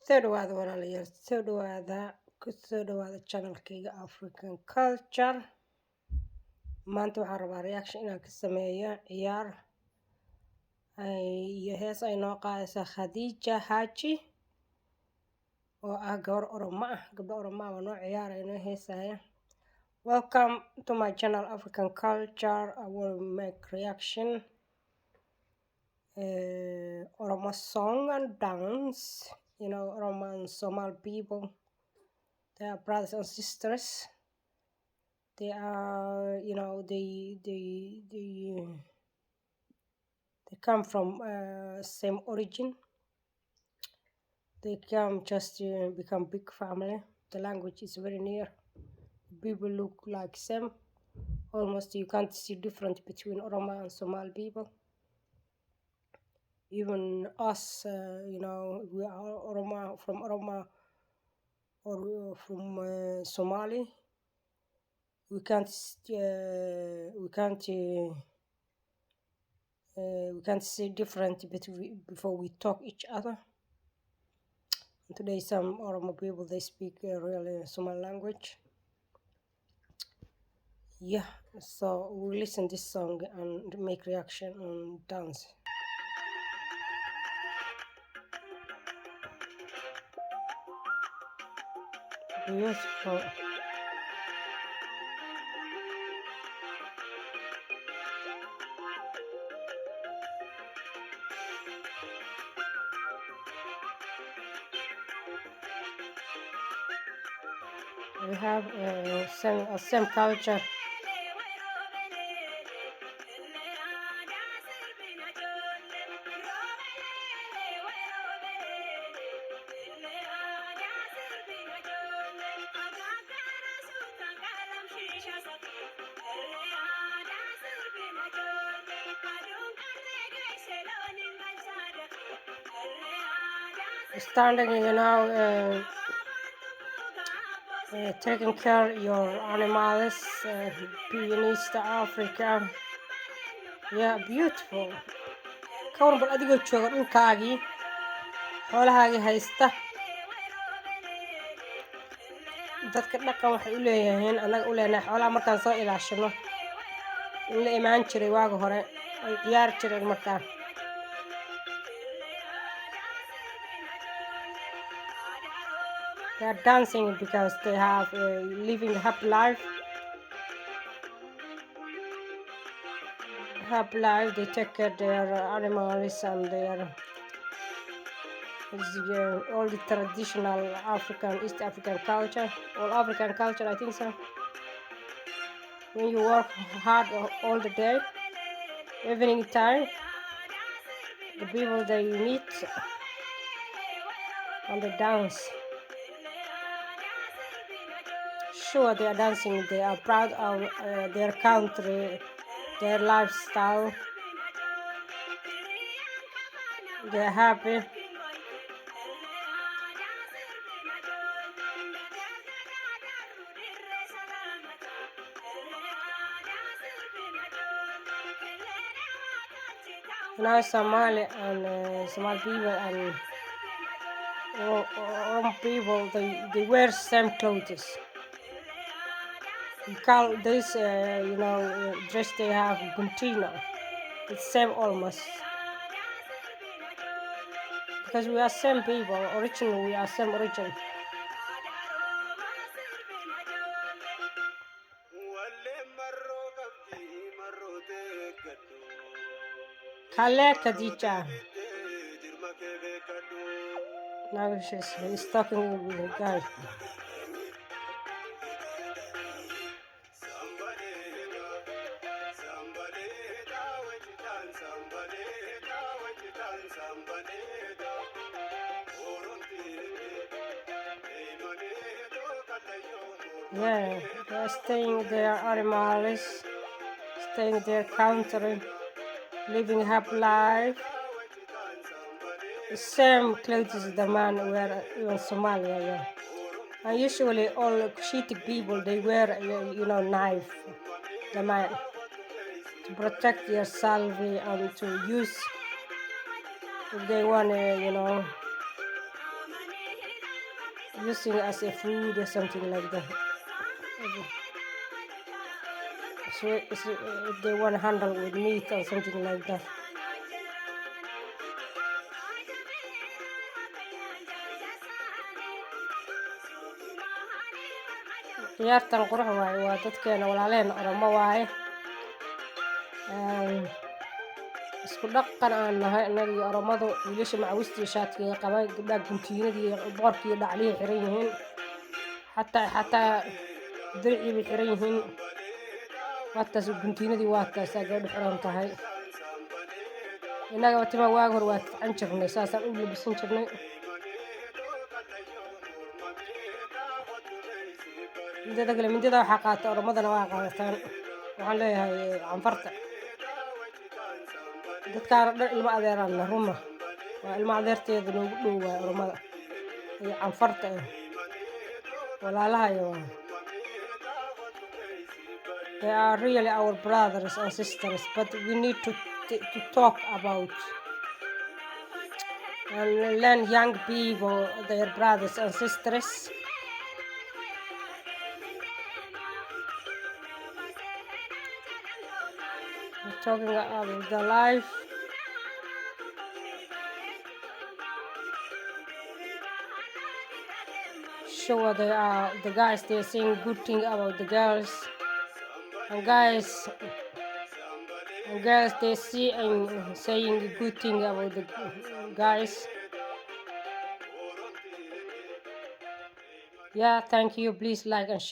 Soo dhawaada walaalayaal, kusoo dhawaada channelkayga African Culture. Maanta waxaan rabaa reaction inaan ka sameeyo ciyaar iyo hees ay noo qaadaysa Khadija Haji oo ah gabar Oromo ah. Gabdho Oromo ah oo noo ciyaaraya noo heesaya. Welcome to my channel African Culture. I will make reaction Oromo song and dance. You know, Oromo and Somali people, they are brothers and sisters. They are, you know, they come from same origin. They come just to become big family. The language is very near. People look like same. Almost you can't see difference between Oromo and Somali people. Even us, you know, we are Oromo from Oromo or from Somali. We can't see different before we talk each other. And today some Oromo people, they speak really Somali language. Yeah, so we listen this song and make reaction and dance. Beautiful. We have same culture. Standing, you know, taking care of your animals, being in East Africa. Yeah, beautiful. Kawan bal adigoo jooga dhulkaagii, xoolahaagii haysta. Dadka dhaqan waxay u leeyihiin anaga u leenahay xoolaha markaan soo ilaashano in la imaan jiray waaga hore ay ciyaar jireen markaan. They are dancing because they have living a happy life. Happy life. They take care of their animals and their all the traditional African, East African culture, all African culture, I think so. When you work hard all the day, evening time, the people they meet and they dance. Sure, they are dancing. They are proud of their country, their lifestyle. They are happy. Now Somali and Somali people and Oromo people, they wear same clothes. You call this, you know, dress they have Guntino. It's same almost. Because we are same people, originally we are same origin. Kale Khadija. Now he's talking with the guy. Yeah, they're staying their animals, staying their country, living a happy life. The same clothes as the man wear in Somalia, yeah. And usually all Cushitic people, they wear, you know, knife, the man, to protect yourself and to use if they want to, you know, using as a food or something like that. So if they want to handle with meat or something like that. ciyaartan qurux waaye waa dadkeena walaalehen Oromo waaye isku dhaqan aan nahay anagii Oromadu wiilasha macawistii shaadkiga qabay gabdhaha guntiinadii boqorkii dhaclihii xiran yihiin xataa dircii bay xiran yihiin waataas guntiinadii waataasaa gabadha xiran tahay innaga watima waag hor waa tacan jirnay saasaan u labisan jirnay midada kale mindida waxaa qaata Oromadana waa qaadataan waxaan leeyahay canfarta dadkaana dhan ilmo adeerana ruma waa ilmo adeerteeda noogu dhow waay Oromada iyo canfarta walaalaha iyo they are really our brothers and sisters but we need to talk about and learn young people their brothers and sisters. We're talking about the life. Sure, the guys they're saying good thing about the girls, and girls they see and saying good thing about the guys. Yeah, thank you. Please like and share.